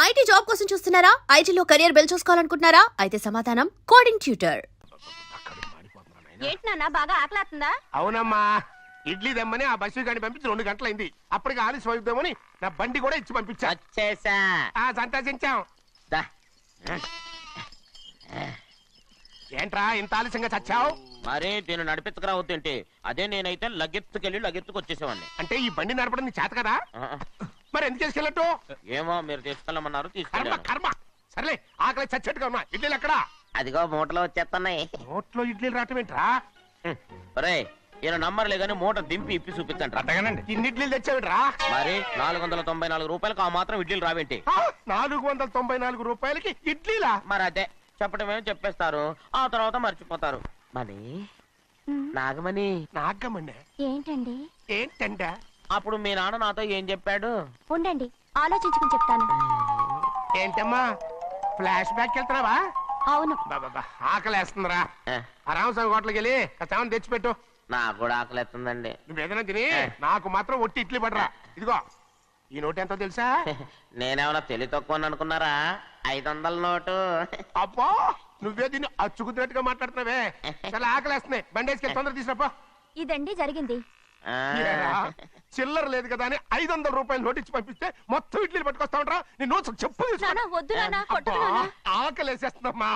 IT job కోసం చూస్తున్నారా? ఐటీలో కెరియర్ బిల్డ్ చూసుకోవాలనుకుంటున్నారా? అయితే సమాధానం కోడింగ్ ట్యూటర్. ఏంటి నాన్న బాగా ఆకలాతుందా? అవునమ్మా, ఇడ్లీ దమ్మని ఆ బస్సు గాని పంపించి 2 గంటలైంది. అప్పటికి ఆలస్యం అవుతామని నా బండి కూడా ఇచ్చి పంపించా. వచ్చేసా సంతోషించాం. దా. ఏంట్రా ఇంత ఆలస్యంగా చచ్చావు? మరి దీన్ని నడిపించకరావద్దేంటి? అదే నేనైతే లగెత్తుకెళ్ళి లగెత్తుకు వచ్చేసేవాడిని. అంటే ఈ బండి నడపడం నీ చేత కదా? మరి ఎందుకు చేసుకెళ్ళట్టు? ఏమో మీరు తీసుకెళ్ళమన్నారు, కర్మ తీసుకెళ్ళాను. కర్మ. సర్లే, ఆకలి చచ్చేట్టుగా ఉన్నా. ఇడ్లీలు ఎక్కడా? అదిగో మూటలో వచ్చేస్తున్నాయి. నోట్లో ఇడ్లీలు రావటం ఏంట్రా? ఒరే ఈయన నంబర్లే గానీ మూట దింపి ఇప్పి చూపించండి. అట్టగానండి. ఇన్ని ఇడ్లీలు తెచ్చావిడ్రా? మరి 494 రూపాయలకు ఆ మాత్రం ఇడ్లీలు రావేంటి? 494 రూపాయలకి ఇడ్లీలా? మరి అదే చెప్పడమే చెప్పేస్తారు, ఆ తర్వాత మర్చిపోతారు. మనీ నాగమణి నాగమ్మండి. ఏంటండి? ఏంటంట? అప్పుడు మీ నాన్న నాతో ఏం చెప్పాడు? ఉండండి ఆలోచించుకుని చెప్తాను. ఏంటమ్మా, ఫ్లాష్ బ్యాక్ వెళ్తున్నావా? అవును. బాబా ఆకలేస్తుందిరా. ఏ, ఆ రామస్వామి హోటల్కి వెళ్ళి కాస్త తెచ్చిపెట్టు. నాకు కూడా ఆకలిస్తుందండి. నువ్వు ఏదైనా తిని నాకు మాత్రం ఒట్టి ఇడ్లీ పడరా. ఇదిగో ఈ నోటు ఎంతో తెలుసా? నేనేమన్నా తెలివి తక్కువ అనుకున్నారా? 500 నోటు. అబ్బా, నువ్వే దీన్ని అచ్చుకుతున్నట్టుగా మాట్లాడుతున్నావే. చాలా ఆకలేస్తున్నాయి. బండేసుకెళ్ళి తొందర తీసినప్పా. ఇదండి జరిగింది. ఆ, చిల్లర లేదు కదా అని 500 రూపాయలు నోటు ఇచ్చి పంపిస్తే మొత్తం ఇడ్లీలు పట్టుకొస్తా ఉంటా. నీ నోట్స్ చెప్పు. నాన్న వద్దు నాన్న, కొట్టకు నాన్న. ఆకలేసేస్తుందమ్మా.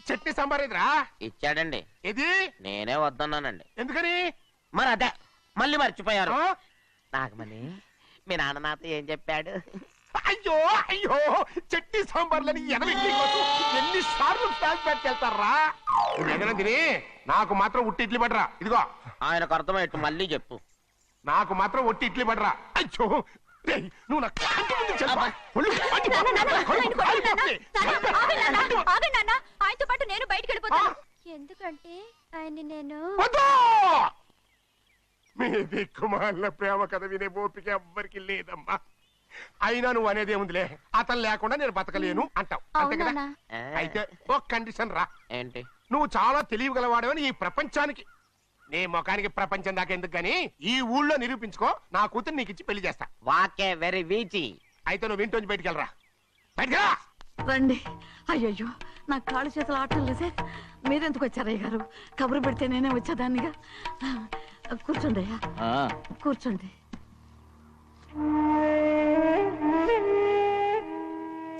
చట్నీ సాంబార్ ఎదురా ఇచ్చాడండి. ఇది నేనే వద్దన్నానండి. ఎందుకని? మరి అదే మళ్ళీ మర్చిపోయారు. ఆ? నాగమణి మీ నాన్న నాతో ఏం చెప్పాడు? అయ్యో అయ్యో, చట్నీ సాంబార్లని ఎన్ని సార్లు ప్యాక్ పెట్టుకెళ్తారా? ఏదైనా తిని నాకు మాత్రం ఉట్టి ఇడ్లీ పడరా. ఇదిగో ఆయనకు అర్థమయ్యట్టు మళ్ళీ చెప్పు. నాకు మాత్రం ఒట్టి ఇడ్లీ పడరా. అయ్యో రేయ్, నువ్వు నా కంటి ముందు చెప్పా. ఒళ్ళు మండిపోతుంది. కడుపు కాలిపోతుంది. ఆగండి నాన్న, ఆయనతో పాటు నేను బయటికి వెళ్ళిపోతాను. ఎందుకంటే ఆయన నేను వద్దు! మీ దిక్కుమాలిన ప్రేమ కథ వినే ఓపిక ఎవ్వరికి లేదమ్మా. అయినా నువ్వు అనేదేముందిలే, అతను లేకుండా నేను బతకలేను అంటావు, అంతే కదా? అవునా? ఆ, అయితే ఒక కండిషన్ రా. ఏంటి? నువ్వు చాలా తెలియగలవాడవని ఈ ప్రపంచానికి, నీ ముఖానికి ప్రపంచం దాకా ఎందుకు గాని ఈ ఊళ్ళో నిరూపించుకో. నా కూతురు నీకు ఇచ్చి పెళ్లి చేస్తా. వాకే వెరీ వీచి. అయితే నువ్వు ఇంటి బయటికి వెళ్ళరా. బయటికి రండి. అయ్యయ్యో, నా కాళ్ళు చేతులు ఆటలు లేసే. మీరెందుకు వచ్చారు అయ్య గారు? కబురు పెడితే నేనే వచ్చేదాన్నిగా. కూర్చోండి అయ్యా, కూర్చోండి.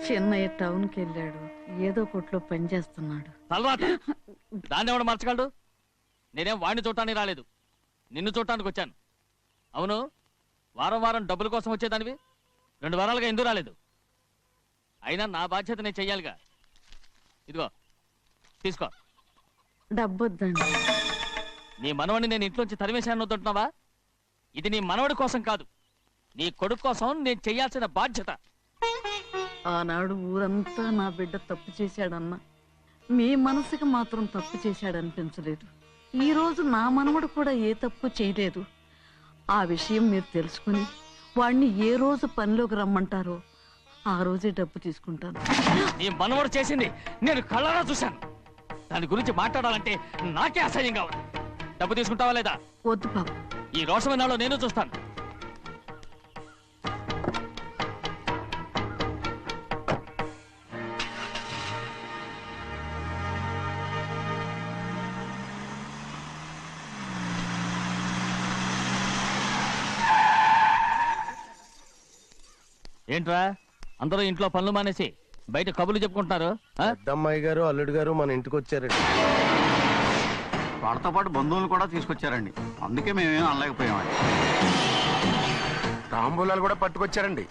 చిన్నయ్య టౌన్కి వెళ్ళాడు, ఏదో కొట్లో పని చేస్తున్నాడు. దాన్ని ఎవడు మార్చగలడు? నేనేం వాడిని చూడటానికి రాలేదు, నిన్ను చూడటానికి వచ్చాను. అవును, వారం వారం డబ్బుల కోసం వచ్చేదానివి 2 వారాలుగా ఎందుకు రాలేదు? అయినా నా బాధ్యత నేను చెయ్యాలిగా. ఇదిగో తీసుకో. డబ్బొద్దండి. నీ మనవడిని నేను ఇంట్లోంచి తరిమేశాను వద్దంటున్నావా? ఇది నీ మనవడి కోసం కాదు, నీ కొడుకు కోసం నేను చెయ్యాల్సిన బాధ్యత. ఆనాడు ఊరంతా నా బిడ్డ తప్పు చేశాడన్నా, మీ మనసుకి మాత్రం తప్పు చేశాడనిపించలేదు. ఈ రోజు నా మనవడు కూడా ఏ తప్పు చేయలేదు. ఆ విషయం మీరు తెలుసుకుని వాడిని ఏ రోజు పనిలోకి రమ్మంటారో ఆ రోజే డబ్బు తీసుకుంటాను. నీ మనవడు చేసింది నేను కళ్ళారా చూశాను. దాని గురించి మాట్లాడాలంటే నాకే అసహ్యంగా ఉంది. డబ్బు తీసుకుంటావా లేదా? వద్దు బాబు. ఈ రోషమైన నాలో నేను చూస్తాను. ఏంట్రా అందరూ ఇంట్లో పనులు మానేసి బయట కబుర్లు చెప్పుకుంటున్నారు? పెద్దమ్మాయి గారు అల్లుడు గారు మన ఇంటికి వచ్చారండి. వాళ్ళతో పాటు బంధువులు కూడా తీసుకొచ్చారండి, అందుకే మేమేం అనలేకపోయామండి. తాంబూలాలు కూడా పట్టుకొచ్చారండి.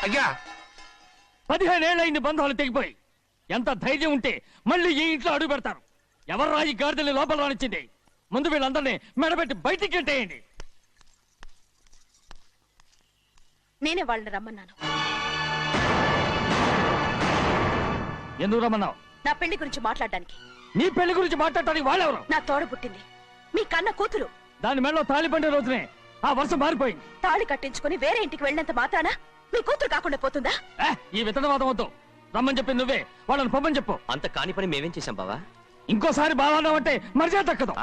అయ్యా, 15 ఏళ్ళైంది బంధాలు తెగిపోయి. ఎంత ధైర్యం ఉంటే మళ్ళీ ఈ ఇంట్లో అడుగు పెడతారు? ఎవరు రాయి గాడిదల్ని లోపల రానిచ్చింది? ముందు వీళ్ళందరినీ మెడబెట్టి బయటికి గెంటేయండి. నేనే వాళ్ళని రమ్మన్నాను. ఎందుకు రమ్మన్నావు? నా పెళ్లి గురించి మాట్లాడడానికి. నీ పెళ్లి గురించి మాట్లాడటానికి వాళ్ళెవరు? నా తోడ పుట్టింది, మీ కన్న కూతురు. దాని మెడలో తాళి పండే రోజునే ఆ వర్ష మారిపోయింది. తాళి కట్టించుకుని వేరే ఇంటికి వెళ్ళినంత మాత్రాన మీ కూతురు కాకుండా పోతుందా? ఈ విత్తనవాదం వద్దు. రమ్మని చెప్పి నువ్వే, వాళ్ళని పొమ్మని చెప్పు. అంత కాని పని మేమేం చేశాం బావా? ఇంకోసారి బాగా అంటే మర్యాద తక్కదు.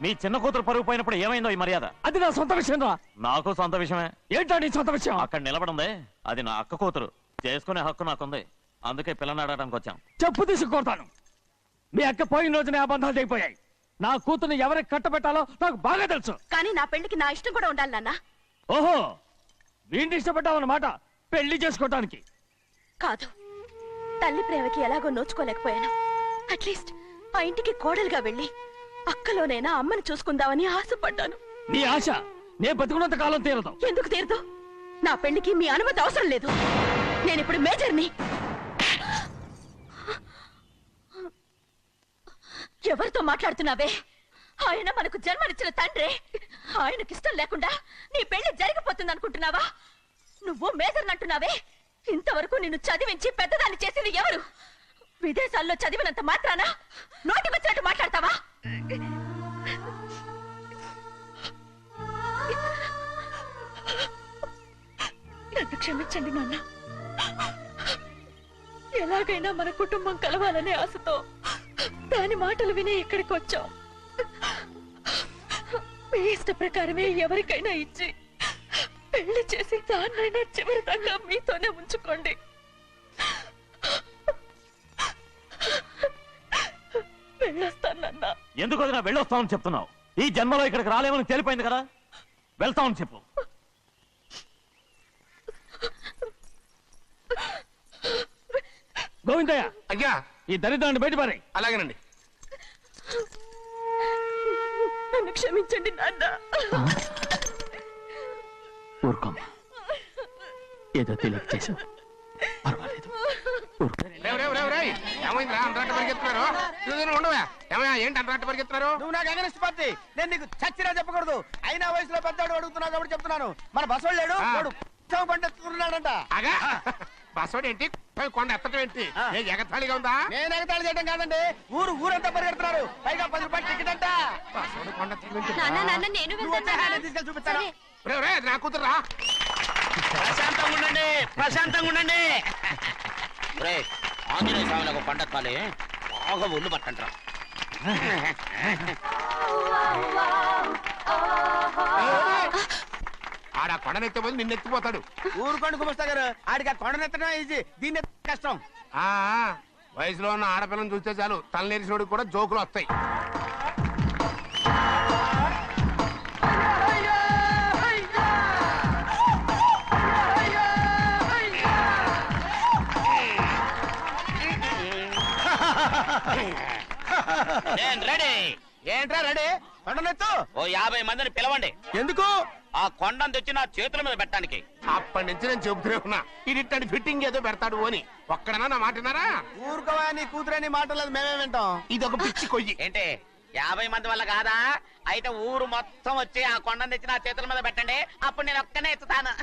మీ చిన్న కూతురు పరుగు పోయినప్పుడు ఏమైందో ఈ మర్యాద? అది నా సొంత విషయం రా. నాకు సొంత విషయమే. ఏంటా నీ సొంత విషయం? అక్కడ నిలబడిందే అది నా అక్క కూతురు. చేసుకునే హక్కు నాకుంది. అందుకే పిల్లని అడగడానికి వచ్చాం. చెప్పు తీసుకొడతాను. మీ అక్క పోయిన రోజునే అబద్ధాలు అయిపోయాయి. నా కూతుర్ని ఎవరికి కట్టబెట్టాలో నాకు బాగా తెలుసు. కానీ నా పెళ్లికి నా ఇష్టం కూడా ఉండాలి నాన్న. ఓహో, వీడిని ఇష్టపడ్డావన్నమాట పెళ్లి చేసుకోవటానికి. కాదు, తల్లి ప్రేమకి ఎలాగో నోచుకోలేకపోయాను. అట్లీస్ట్ ఆ ఇంటికి కోడలుగా వెళ్ళి అక్కలోనైనా అమ్మని చూసుకుందామని ఆశపడ్డాను. నీ ఆశ నే బతుకున్నంత కాలం తీరదు. ఎందుకు తీరదు? నా పెళ్లికి మీ అనుమతి అవసరం లేదు. నేనిప్పుడు మేజర్ని. ఎవరితో మాట్లాడుతున్నావే? ఆయన మనకు జన్మనిచ్చిన తండ్రి. ఆయనకిష్టం లేకుండా నీ పెళ్లి జరిగిపోతుంది అనుకుంటున్నావా? నువ్వు మేజర్ అంటున్నావే. ఇంతవరకు నిన్ను చదివించి పెద్దదాన్ని చేసింది ఎవరు? విదేశాల్లో చదివినంత మాత్రాన నోటికొచ్చినట్టు మాట్లాడతావా? నన్ను క్షమించండి నాన్న. ఎలాగైనా మన కుటుంబం కలవాలనే ఆశతో దాని మాటలు వినే ఇక్కడికి వచ్చాం. మీ ఇష్ట ప్రకారమే ఎవరికైనా ఇచ్చి పెళ్లి చేసి దాన్నైనా చివరి దాకా మీతోనే ఉంచుకోండి. వెళ్ళొస్తానన్నా. ఎందుకు వదినా వెళ్ళొస్తామని చెప్తున్నావు? ఈ జన్మలో ఇక్కడికి రాలేమని తెలిపోయింది కదా. వెళ్తామని చెప్పు. గోవిందయ్య, అయ్యా, ఈ దరిద్రాన్ని బయటపడి. అలాగేనండి. నన్ను క్షమించండి నాన్న. ఊరుకోమ్మా, ఏదో తెలియక చేసావు, పర్వాలేదు. ఏమైందిరా అంతరాట పరిగెత్తున్నారు? ఉండవా? ఏమయ్యా, ఏంటి అంతరాట పరిగెత్తున్నారు? నువ్వు నాకు అగనిస్ట్ పార్టీ. నేను నీకు చచ్చినా చెప్పకూడదు. అయినా వయసులో పెద్దవాడు అడుగుతున్నావు కాబట్టి చెప్తున్నాను. మన బసవాడు లేడు, వాడు పండిస్తున్నాడంట. అగా బస్సోడు ఏంటి? కొండ ఎత్తడం ఏంటి? ఏ ఎగతాళిగా ఉందా? నేను ఎగతాళి చేయడం కాదండి, ఊరంతా పరిగెడుతున్నారు. పైగా 10 రూపాయలు టికెట్ అంట. బస్సోడు కొండ ఎత్తడం నేను నువ్వు వచ్చే హ్యాండ్ తీసుకెళ్ళి చూపిస్తాను. ఏంటి? నా కూతురా? ప్రశాంతంగా ఉండండి, ప్రశాంతంగా ఉండండి. ఆంజనేయ స్వామికి ఒక పండగ కాలే బాగా ఒళ్ళు పట్టంటారా. ఆడ కొండనెత్తే పోయి నిన్నెత్తిపోతాడు. ఊరుకోండి కుమస్తా గారు, ఆడికి ఆ కొండనెత్తడం ఈజీ, దీన్ని కష్టం. ఆ వయసులో ఉన్న ఆడపిల్లని చూస్తే చాలు తలనేరిసినోడికి కూడా జోకులు వస్తాయి. రెడీ. ఏంట్రా రెడీ? కొండనెత్తు. ఓ 50 మందిని పిలవండి. ఎందుకు? ఆ కొండను తెచ్చి నా చేతుల మీద పెట్టడానికి. అప్పటి నుంచి నేను చెబుతూనే ఉన్నా, ఇది ఫిట్టింగ్ ఏదో పెడతాడు అని. ఒక్కడనా నా మాట విన్నారా? ఊరుకోవా, నీ కూతురని మాటలేదు, మేమే వింటాం. ఇది ఒక పిచ్చి కొయ్యి. ఏంటి 50 మంది వల్ల కాదా? అయితే ఊరు మొత్తం వచ్చి ఆ కొండను తెచ్చి నా చేతుల మీద పెట్టండి. అప్పుడు నేను ఒక్కనే ఎత్తుతాను.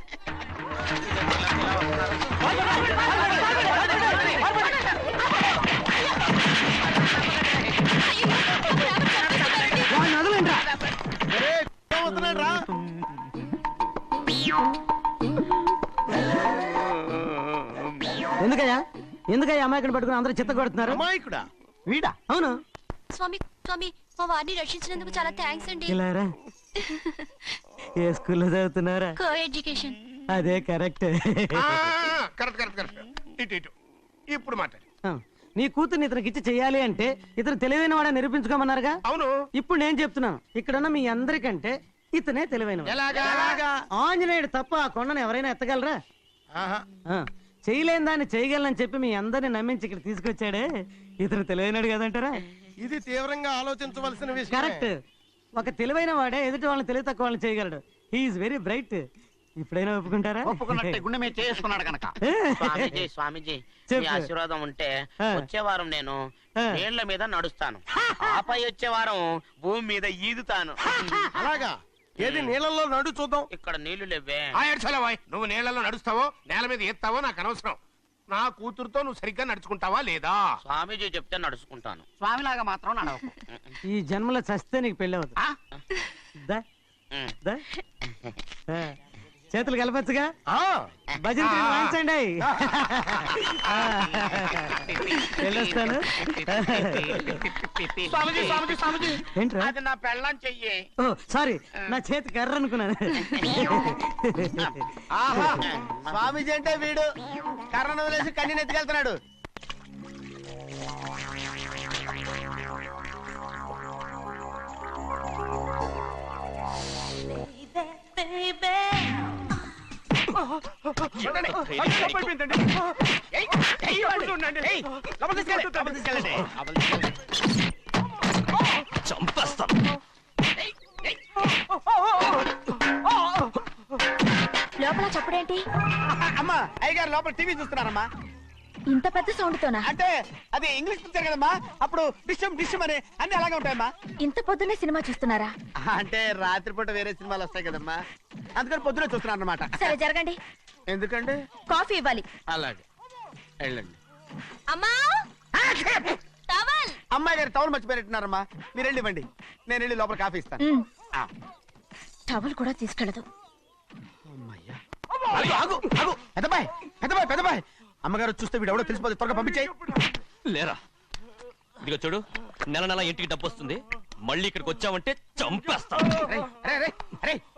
ఎందుకయ్యా అమాయకుని పట్టుకుని అందరూ చిత్త కొడుతున్నారు? అమాయకుడా? వీడా? అవును. స్వామి స్వామి, మా వారిని రక్షించినందుకు చాలా థ్యాంక్స్ అండి. ఇలారా, ఏ స్కూల్లో చదువుతున్నారా? Coeducation. అదే కరెక్ట్. Correct correct correct. ఇటు ఇటు ఇప్పుడు మాట్లాడు. నీ కూతుర్ని ఇతనికి ఇచ్చి చెయ్యాలి అంటే ఇతను తెలివైన వాడే నిరూపించుకోమన్నారుగా. అవును. ఇప్పుడు నేను చెప్తున్నాను, ఇక్కడున్న మీ అందరికంటే ఇతనే తెలివైన. ఆంజనేయుడు తప్ప ఆ కొండను ఎవరైనా ఎత్తగలరా? చేయలేని దాన్ని చేయగలనని చెప్పి మీ అందరిని నమ్మించి ఇక్కడ తీసుకొచ్చాడే, ఇతను తెలివైనడు కదంటారా? ఇది తీవ్రంగా ఆలోచించవలసిన విషయం. కరెక్ట్. ఒక తెలివైన వాడే ఎదుటి వాళ్ళని తెలివి తక్కువ వాళ్ళని చేయగలడు. He is very bright. ఇప్పుడైనా ఒప్పుకుంటారా? ఒప్పుకున్నట్టే గుండె మీద చేసుకున్నాడు కనుక. స్వామీజీ స్వామీజీ మీ ఆశీర్వాదం ఉంటే వచ్చే వారం నేను నీళ్ల మీద నడుస్తాను, ఆపై వచ్చే వారం భూమి మీద ఈదుతాను. అలాగా? ఏది నీళ్ళల్లో నడు చూద్దాం. ఇక్కడ నీళ్లు లేవే. నువ్వు నీళ్లలో నడుస్తావో నేల మీద ఎత్తావో నాకు అనవసరం. నా కూతురుతో నువ్వు సరిగ్గా నడుచుకుంటావా లేదా? స్వామీజీ చెప్తే నడుచుకుంటాను, స్వామిలాగా మాత్రం నడవకు. ఈ జన్మలో చస్తే నీకు పెళ్ళి అవుతుంది. చేతులు కలపచ్చుగా, భజన వాయించండి. వెళ్ళొస్తాను. స్వామీజీ స్వామీజీ స్వామీజీ ఏంట్రా? అది నా పెళ్ళం చెయ్యి. ఓ సారీ, నా చేతి కర్ర అనుకున్నాను. ఆహా, స్వామీజీ అంటే వీడు కర్రను వదిలేసి కన్నీని ఎత్తుకెళ్తున్నాడు. చంపేస్తాను. లోపల చప్పుడేంటి? అమ్మా అయ్యగారు లోపల టీవీ చూస్తున్నారమ్మా. ఇంత పెద్ద సౌండ్ తోనా? అంటే అది ఇంగ్లీష్ పిక్చర్ కదమ్మా, అప్పుడు డిషం డిషం అని అన్ని అలాగే ఉంటాయమ్మా. ఇంత పొద్దున్నే సినిమా చూస్తున్నారా? అంటే రాత్రిపూట వేరే సినిమాలు వస్తాయి కదమ్మా, అందుకని పొద్దునే చూస్తున్నాను అన్నమాట. సరే జరగండి. ఎందుకంటే కాఫీ ఇవ్వాలి. అలాగే వెళ్ళండి. అమ్మా టవల్. అమ్మాయి గారు టవల్ మర్చిపోయినట్టున్నారమ్మా, మీరు వెళ్ళి ఇవ్వండి, నేను వెళ్ళి లోపల కాఫీ ఇస్తాను. ఆ. టవల్ కూడా తీసుకెళ్ళదు. అమ్మయ్యా. ఆగు, ఆగు, ఆగు. పెద్దబాయ్ పెద్దబాయ్ పెద్దబాయ్, అమ్మగారు చూస్తే వీడు ఎవడో తెలిసిపోతే త్వరగా పంపించేయి. లేరా, ఇదిగో చూడు, నెల నెల ఇంటికి డబ్బు వస్తుంది, మళ్ళీ ఇక్కడికి వచ్చావంటే చంపేస్తా.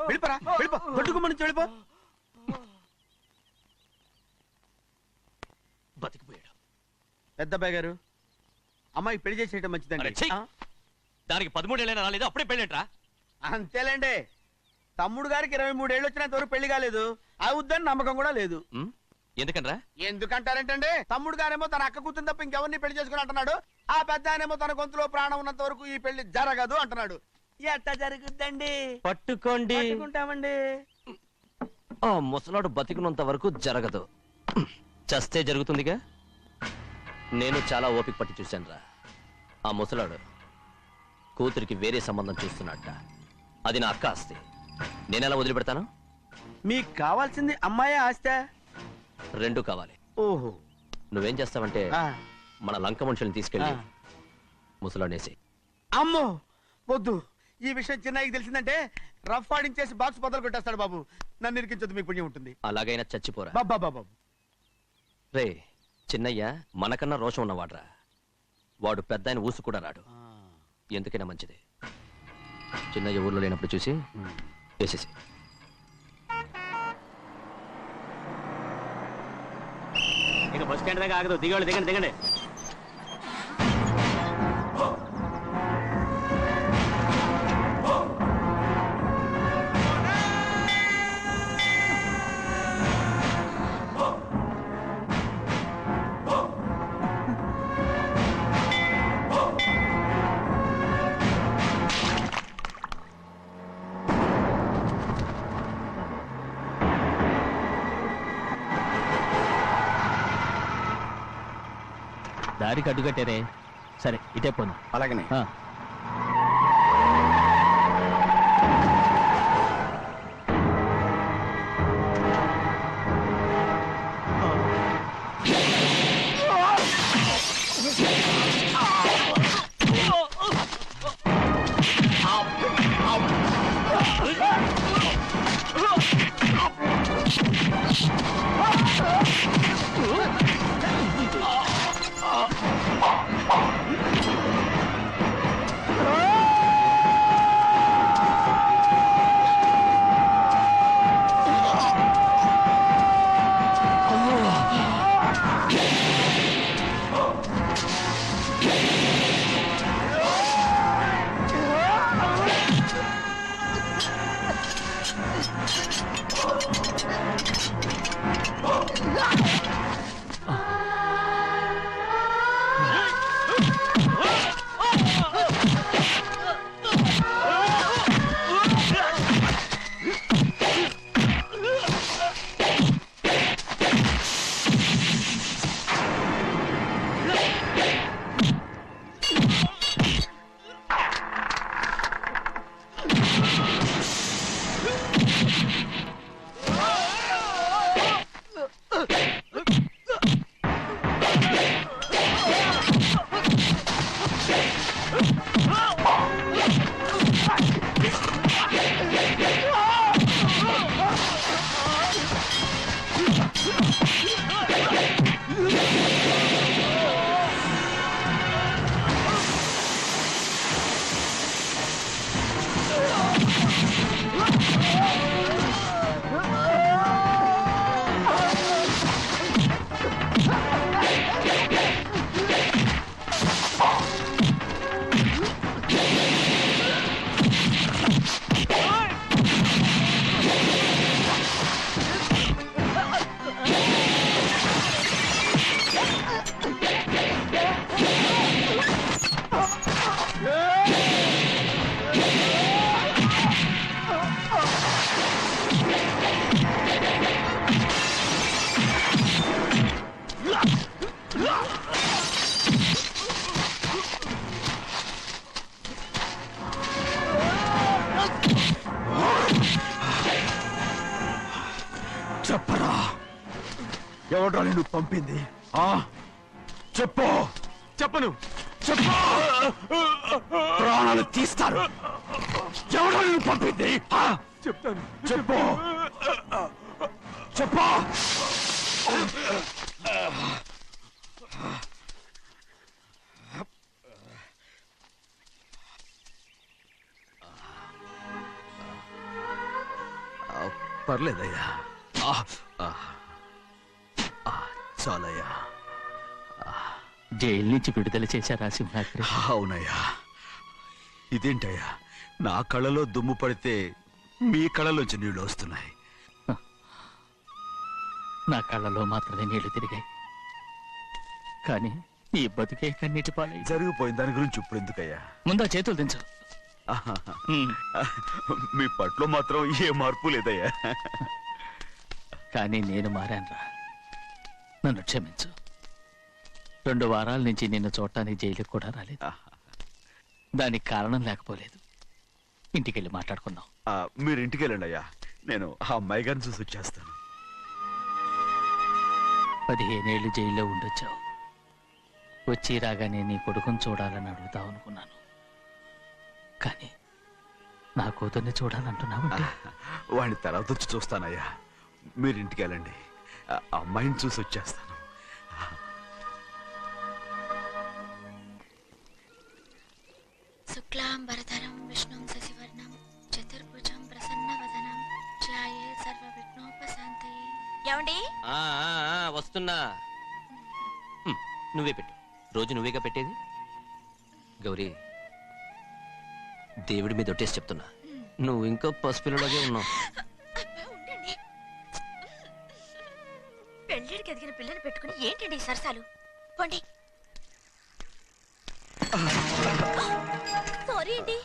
వెళ్ళిపోరా, వెళ్ళిపో, దొడ్డుకుమ్మ నుంచి వెళ్ళిపో. బతికిపోయాడు. పెద్దబాయ్ గారు, అమ్మాయికి పెళ్లి చేసేయటం అరే మంచిదండి. ఛీ! దానికి 13 ఏళ్ళైనా రాలేదు, అప్పుడే పెళ్ళేంట్రా? అంతేలేండి, తమ్ముడు గారికి 23 ఏళ్ళు వచ్చినంత వరకు పెళ్లి కాలేదు, అవుద్దని నమ్మకం కూడా లేదు. ఎందుకనరా? ఎందుకంటారేంటండి, తమ్ముడు గారేమో తన అక్క కూతురు తప్ప ఇంకెవరిని పెళ్లి చేసుకుని అంటున్నాడు, ఆ పెద్ద ఆయనేమో తన గొంతులో ప్రాణం ఉన్నంత వరకు ఈ పెళ్లి జరగదు అంటున్నాడు. ఎట్ట జరుగుద్దండి? పట్టుకోండి. పట్టుకుంటామండి. ఆ ముసలాడు బతికినంత వరకు జరగదు, చస్తే జరుగుతుందిగా. నేను చాలా ఓపిక పట్టి చూశానురా. ఆ ముసలాడు కూతురికి వేరే సంబంధం చూస్తున్నట్ట. అది నా అక్క ఆస్తి, నేనెలా వదిలిపెడతాను? మీకు కావాల్సింది అమ్మాయి ఆస్తా? రెండు కావాలి. ఓహో. నువ్వేం చేస్తావంటే ఆ. మన లంక మనుషుల్ని తీసుకెళ్ళి ముసలాడేసి. అమ్మో వద్దు, ఈ విషయం చిన్నయ్యకి తెలిసిందంటే రఫ్ ఆడించేసి బాక్స్ బదులు కొట్టేస్తాడు బాబు. నన్ను ఇరికించొద్దు, మీకు పుణ్యం ఉంటుంది. అలాగైనా చచ్చిపోరా. బాబా బాబు. రే చిన్నయ్య మనకన్నా రోషం ఉన్నవాడ్రా, వాడు పెద్ద ఆయన ఊసు కూడా రాడు. ఎందుకైనా మంచిది, చిన్నయ్య ఊర్లో లేనప్పుడు చూసి వేసేసి. ఇక బస్ స్టాండ్ దగ్గర ఆగదు, దిగండి దిగండి దిగండి. దారికి అడ్డుకట్టారే, సరే ఇటే పోను. అలాగనే. ఎవడ్రా నిన్ను పంపింది? చెప్పు. చెప్పను. చెప్పు. ప్రాణాలు తీస్తారు. ఎవడ్రా నిన్ను పంపింది? చెప్తాను. చెప్పు. చెప్పు. పర్లేదయ్యా. చాలయ్యా. జైలు నుంచి విడుదల చేశారా సింహాద్రి? అవునయ్యా. ఇదేంటయ్యా, నా కళ్ళలో దుమ్ము పడితే మీ కళ్ళలోంచి నీళ్లు వస్తున్నాయి. నా కళ్ళలో మాత్రమే నీళ్లు తిరిగాయి, కానీ ఈ బతుకే కన్నీటి పాలై. జరిగిపోయిన దాని గురించి ఇప్పుడు ఎందుకయ్యా? ముందా చేతులు దించు. మీ పట్లో మాత్రం ఏ మార్పు లేదయ్యా. కానీ నేను మారానురా, నన్ను క్షమించు. 2 వారాల నుంచి నిన్ను చూడటానికి జైలుకి కూడా రాలేదు. దానికి కారణం లేకపోలేదు. ఇంటికెళ్ళి మాట్లాడుకుందాం. మీరు ఇంటికి వెళ్ళండి అయ్యా, నేను ఆ అమ్మాయి గారిని చూసి వచ్చేస్తాను. 15 ఏళ్ళు జైల్లో ఉండొచ్చావు. వచ్చి రాగానే నీ కొడుకుని చూడాలని అడుగుతావు అనుకున్నాను, కానీ నా కూతుర్ని చూడాలంటున్నావంటే. వాడిని తర్వాత వచ్చి చూస్తానయ్యా, మీరు ఇంటికి వెళ్ళండి. ఆ అమ్మాయిని చూసి వచ్చేస్తాను. శుక్లాంబరధరం విష్ణుం శశివర్ణం చతుర్భుజం ప్రసన్నవదనం ధ్యాయే సర్వ విఘ్నోపశాంతయే. ఏమండి? వస్తున్నా. నువ్వే పెట్టు. రోజు నువ్వేగా పెట్టేది. గౌరీ, దేవుడి మీద ఒట్టేసి చెప్తున్నా, నువ్వు ఇంకా పసిపిల్లలాగే ఉన్నావు. పెళ్ళిడికి ఎదిగిన పిల్లని పెట్టుకుని ఏంటండి ఈ సరసాలు? పోండి. సారీ అండి.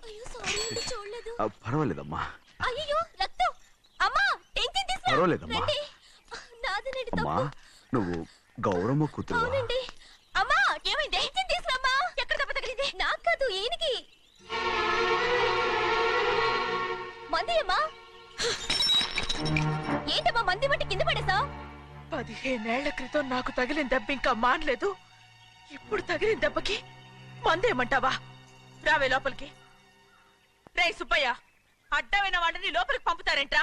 అయ్యో సారీ అండి, చూడలేదు. పర్వాలేదమ్మా. అయ్యో రక్తం. అమ్మా టెన్షన్ తీసుకో. పర్వాలేదమ్మా. నాదనండి అమ్మా, తప్పు. నువ్వు గౌరమ్మ కూతురు. అవునండి. అమ్మా ఏమైంది? టెన్షన్ తీసుకురామ్మా. ఎక్కడ దెబ్బ తగిలింది? నాకు కాదు, ఈయనకి. మంది అమ్మా. ఏంటమ్మా మంది బట్టి కింద పడేసా? 15 ఏళ్ల క్రితం నాకు తగిలిన దెబ్బ ఇంకా మానలేదు. ఇప్పుడు తగిలిన దెబ్బకి మందేమంటావా? రావే లోపలికి. రే సుబ్బయ్య, అడ్డమైన వాడిని లోపలికి పంపుతారేంట్రా?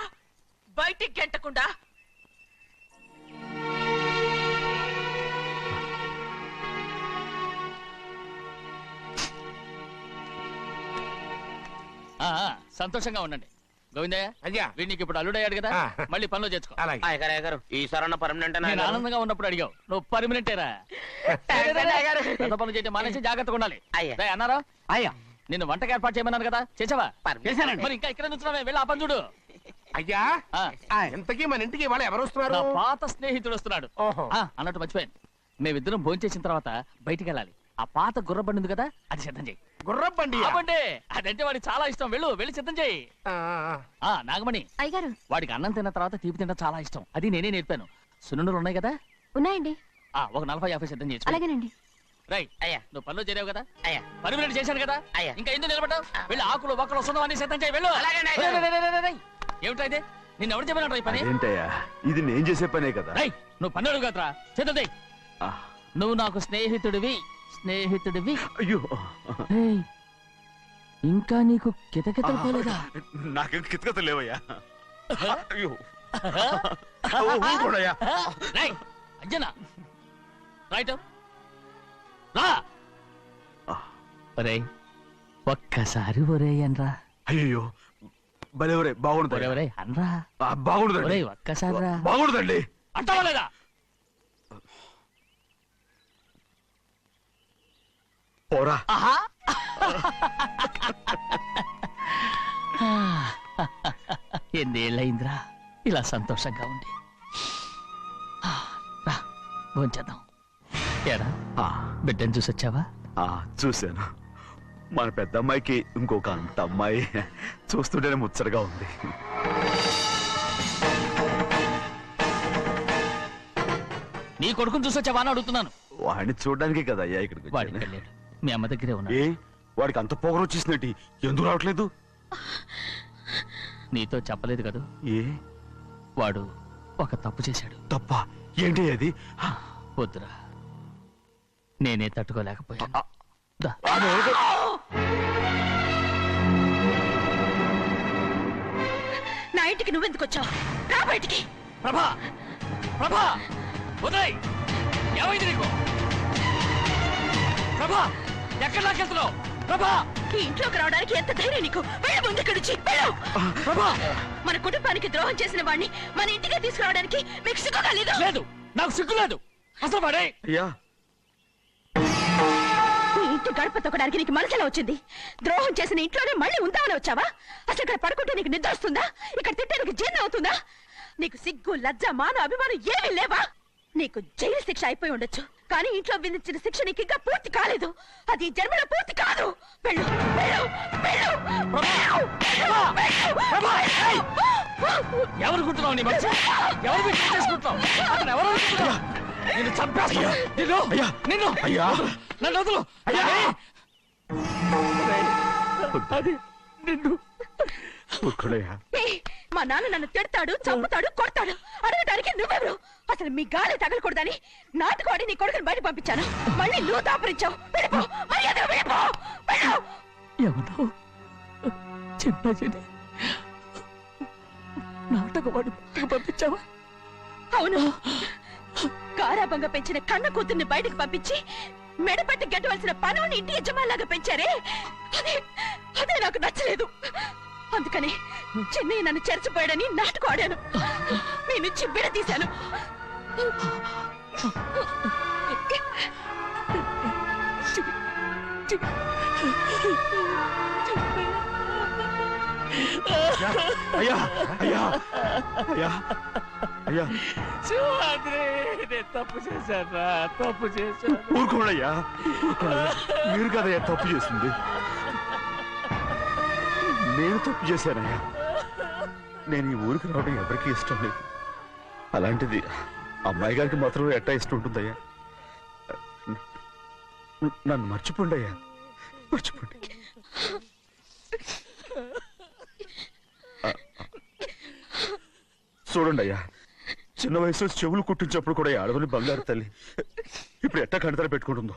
బయటికి గెంటకుండా. సంతోషంగా ఉండండి. గోవిందయ్య, అయ్యా, వీడికి ఇప్పుడు అల్లుడయ్యాడు కదా, మళ్ళీ పనిలో చేర్చుకో. గారు ఈ సరణ పర్మనెంట్ నేను ఆనందంగా ఉన్నప్పుడు అడిగావు, నువ్వు పర్మనెంటేరా. పెద్ద పనులు చేయడం మానేసి జాగ్రత్తగా ఉండాలి. అన్నారా? అయ్యా, నిన్ను వంటకి ఏర్పాటు చేయమన్నాను కదా, చేసావా? చేశానండి. మరి ఇంకా ఇక్కడ నుంచున్నావే, వెళ్ళి ఆ పని చూడు. అయ్యా, ఇంతకీ మన ఇంటికి ఇవాళ ఎవరు వస్తున్నారు? నా పాత స్నేహితుడు వస్తున్నాడు. ఓహో. అన్నట్టు మర్చిపోయాను, మేమిద్దరం భోంచేసిన తర్వాత బయటికి వెళ్ళాలి. ఆ పాత గుర్రబండి ఉంది కదా, అది సిద్ధం చేయి. గుర్రబండి? అవ్వండి, అదంటే వాడికి చాలా ఇష్టం. వెళ్ళి సిద్ధం చేయి. నాగమణి, అయ్యగారు. వాడికి అన్నం తిన్న తర్వాత తీపి తినడం చాలా ఇష్టం. అది నేనే నేర్పాను. సున్నుండలు ఉన్నాయి కదా? ఉన్నాయండి. ఒక 40-50 సిద్ధం చేసి. అలాగేనండి. రైట్. అయ్యా, నువ్వు పనిలో చేరావు కదా, అయ్యా, పర్మినెంట్ చేశాను కదా, అయ్యా, ఇంకా ఎందుకు నిలబడ్డావు? వెళ్ళి ఆకులు ఒక్కలు సున్నవన్నీ సిద్ధం చేయి. వెళ్ళు. ఏమిటైతే నిన్ను ఎవరు చెప్పినట్టు ఈ పని? ఏంటయ్యా, ఇది నేను చేసే పనే కదా. నువ్వు పని అడుగు కదరా, సిద్ధం చేయి. నువ్వు నాకు స్నేహితుడివి. అయ్యో, ఇంకా నీకు కితకితలు పోలేదా? నాకేం కితకతలు లేవయ్యా. అయ్యో, అంజనా రైట్ రా. ఒరేయ్, ఒక్కసారి ఒరే అనరా. అయ్యో, భలే ఒరే, బాగుంటుంది. ఒరే అనరా. బాగుండదండి. ఒరే ఒక్కసారి రా. బాగుండదండి. అంటావా లేదా? పోరా. ఎన్నేళ్ళయిందిరా ఇలా సంతోషంగా ఉండి. రా భోంచేద్దాం. ఏరా బిడ్డను చూసొచ్చావా? చూశాను. మన పెద్ద అమ్మాయికి ఇంకొక అంత అమ్మాయి. చూస్తుంటేనే ముచ్చటగా ఉంది. నీ కొడుకుని చూసొచ్చావా అని అడుగుతున్నాను. వాడిని చూడడానికి కదా అయ్యా ఇక్కడికి వాడికి వెళ్ళాడు, మీ అమ్మ దగ్గరే ఉన్నాడు. వాడికి అంత పొగరు వచ్చేసినట్టు ఎందుకు రావట్లేదు? నీతో చెప్పలేదు కదా, ఏ వాడు ఒక తప్పు చేశాడు. తప్ప ఏంటి అది? వద్దురా, నేనే తట్టుకోలేకపోయాను. దా. నా ఇంటికి నువ్వెందుకు వచ్చావు? రా బయటికి. ప్రభా, ప్రభా, వదిలేయ్. ఏమైంది నీకు? ప్రభా, ఎక్కడ లాకెళ్తున్నావు? ప్రభా, ఈ ఇంట్లోకి రావడానికి ఎంత ధైర్యం నీకు? వెళ్ళు ముందు ఇక్కడి నుంచి, వెళ్ళు. ప్రభా, మన కుటుంబానికి ద్రోహం చేసిన వాడిని మన ఇంటికి తీసుకురావడానికి మీకు సిగ్గుగా లేదు? లేదు, నాకు సిగ్గు లేదు. అసలు వాడే అయ్యా, ఈ ఇంటి గడప తొక్కడానికి నీకు మనసులో వచ్చింది. ద్రోహం చేసిన ఇంట్లోనే మళ్ళీ ఉందామని వచ్చావా? అసలు ఇక్కడ పడుకుంటే నీకు నిద్ర వస్తుందా? ఇక్కడ తింటే నీకు జీర్ణం అవుతుందా? నీకు సిగ్గు, లజ్జ, మాన, అభిమానం ఏమీ లేవా? నీకు జైలు శిక్ష అయిపోయి ఉండొచ్చు, కానీ ఇంట్లో విధించిన శిక్ష నీకు ఇంకా పూర్తి కాలేదు. అది ఈ జన్మలో పూర్తి కాదు. వెళ్ళు, వెళ్ళు, వెళ్ళు, వెళ్ళు, వెళ్ళు, వెళ్ళు. ఎవరు కుంటున్నావు? నీ మంచి ఎవరు మీరు చేసుకుంటున్నావు? అతను ఎవరు అనుకుంటున్నావు? నిన్ను చంపేస్తా. నిన్ను నిన్ను అయ్యా, నన్ను వదులు. అది నిన్ను ఒక్కడయ్యా. ఏయ్, మా నాన్న నన్ను తిడతాడు, చంపుతాడు, కొడతాడు. అడగడానికి నువ్వెవరు? అసలు మీ గాలి తగలకూడదని నాటుకోడి నీ కొడుకుని బయట పంపించాను. మళ్ళీ నువ్వు దాపరించావు. వెళ్ళిపో, మర్యాదగా వెళ్ళిపో, వెళ్ళు. ఎవరు చిన్నజని నాటకవాడు పంపించావా? అవును, గారాబంగా పెంచిన కన్న కూతుర్ని బయటకు పంపించి మెడపట్టి గెట్టవలసిన పనుని ఇంటి యజమానిలాగా పెంచారే, అదే నాకు నచ్చలేదు. అందుకని చిన్నయ్య నన్ను చెరచిపోయాడని నాటకం ఆడాను. మీ నుంచి విడదీశాను. అయ్యా, అయ్యా, అయ్యా, అయ్యా, నేను తప్పు చేశాను, తప్పు చేశాను. ఊరుకోడయ్యా, ఊరుకోడయ్యా. మీరు కదయ్యా తప్పు చేసింది. నేను తప్పు చేశానయ్యా. నేను ఈ ఊరికి రావడం ఎవరికీ ఇష్టం లేదు. అలాంటిది అమ్మాయి గారికి మాత్రం ఎట్టా ఇష్టం ఉంటుందయ్యా. నన్ను మర్చిపోండి అయ్యా, మర్చిపోండి. చూడండి అయ్యా, చిన్న వయసులో చెవులు కుట్టించినప్పుడు కూడా ఆడవని బంగారు తల్లి ఇప్పుడు ఎట్టా కంటతర పెట్టుకుంటుందో.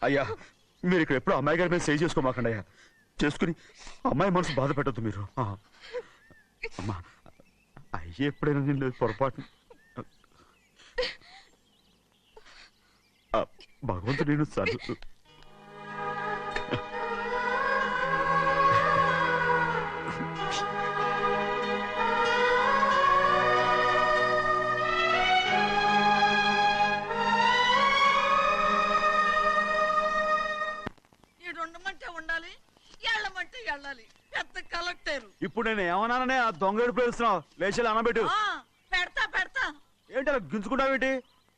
అయ్యా, మీరు ఇక్కడ ఎప్పుడు అమ్మాయి గారి మీద సేవ్ చేసుకోమాకండి అయ్యా. చేసుకుని అమ్మాయి మనసు బాధ పెట్టద్దు మీరు. అమ్మా, అయ్యే ఎప్పుడైనా నేను పొరపాటు భగవంతుడు నేను సర్లు. ఉండాలి, ఎళ్ళమంటే వెళ్ళాలి. పెద్ద కలెక్టర్. ఇప్పుడు నేను ఏమన్నాననే ఆ దొంగడు పేరుస్తున్నావు. లేచి అనబెట్టు. పెడతా పెడతా. ఏంటి అలా గించుకుంటావేంటి?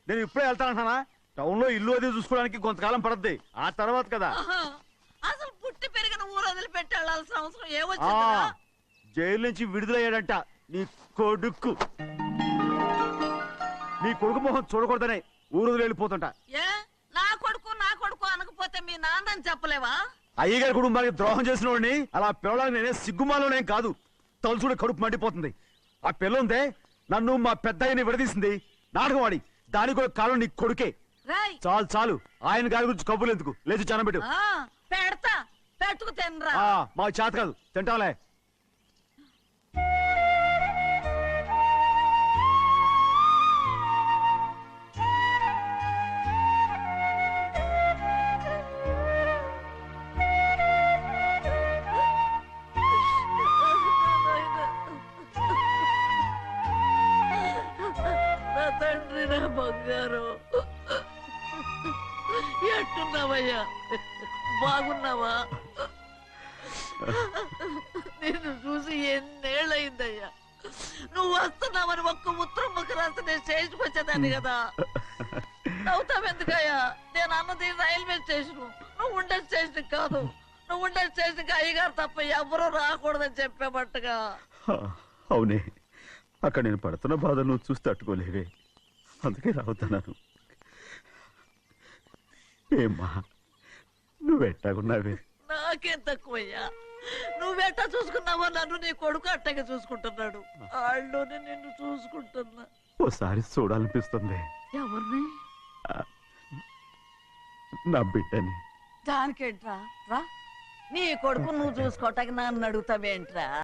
నేను ఇప్పుడే వెళ్తానంటున్నా. టౌన్ లో ఇల్లు అది చూసుకోవడానికి కొంతకాలం పడద్ది. ఆ తర్వాత కదా. అసలు పుట్టి పెరిగిన ఊరు వదిలిపెట్టి వెళ్ళాల్సిన అవసరం ఏమొచ్చిందా? జైలు నుంచి విడుదలయ్యాడంట నీ కొడుకు. నీ కొడుకు మొహం చూడకూడదనే ఊరు వదిలి వెళ్ళిపోతుంటా. ఏ నా కొడుకు అనకపోతే మీ నాన్నని చెప్పలేవా? అయ్యగారి కుటుంబానికి ద్రోహం చేసిన వాడిని అలా పిల్లడానికి నేనే సిగ్గుమాలోనేం కాదు. తలుచుకుంటే కడుపు మండిపోతుంది. ఆ పిల్లందే నన్ను మా పెద్దయ్యని విడదీసింది. నాటకం ఆడి దానికి కూడా కాలం నీ కొడుకే. చాలు చాలు, ఆయన గారి గురించి కబుర్లు ఎందుకు? లేచి చానబెట్టు. పెడతా, పెట్టుకు తినరా. మా చేత కాదు, తింటాలే. తండ్రి, నా బంగారు, ఎట్టున్నావయ్యా? బాగున్నావా? నిన్ను చూసి ఎన్నేళ్ళయిందయ్యా. నువ్వు వస్తున్నావని ఒక్క ఉత్తరం ముక్క రాస్తే నేను స్టేషన్కి వచ్చేదాన్ని కదా. నవ్వుతావెందుకయ్యా? నేను అన్నది రైల్వే స్టేషన్, నువ్వు ఉండే స్టేషన్ కాదు. నువ్వు ఉండే స్టేషన్కి అయ్యగారు తప్ప ఎవరూ రాకూడదని చెప్పేమట్టుగా. అవునే, అక్కడ నేను పడుతున్న బాధ నువ్వు చూసి తట్టుకోలేవే, అందుకే రావుతున్నాను. ఏమ్మా, నువ్వెట్టాగున్నావే? నాకేం తక్కువయ్యా. నువ్వెట్టా చూసుకున్నావో నన్ను నీ కొడుకు అట్టగా చూసుకుంటున్నాడు. వాళ్ళలోనే నిన్ను చూసుకుంటున్నా. ఓసారి చూడాలనిపిస్తుంది ఎవరిని? నా బిడ్డని. దానికేంట్రా రా, నీ కొడుకు నువ్వు చూసుకోవటానికి నన్ను అడుగుతావేంట్రా?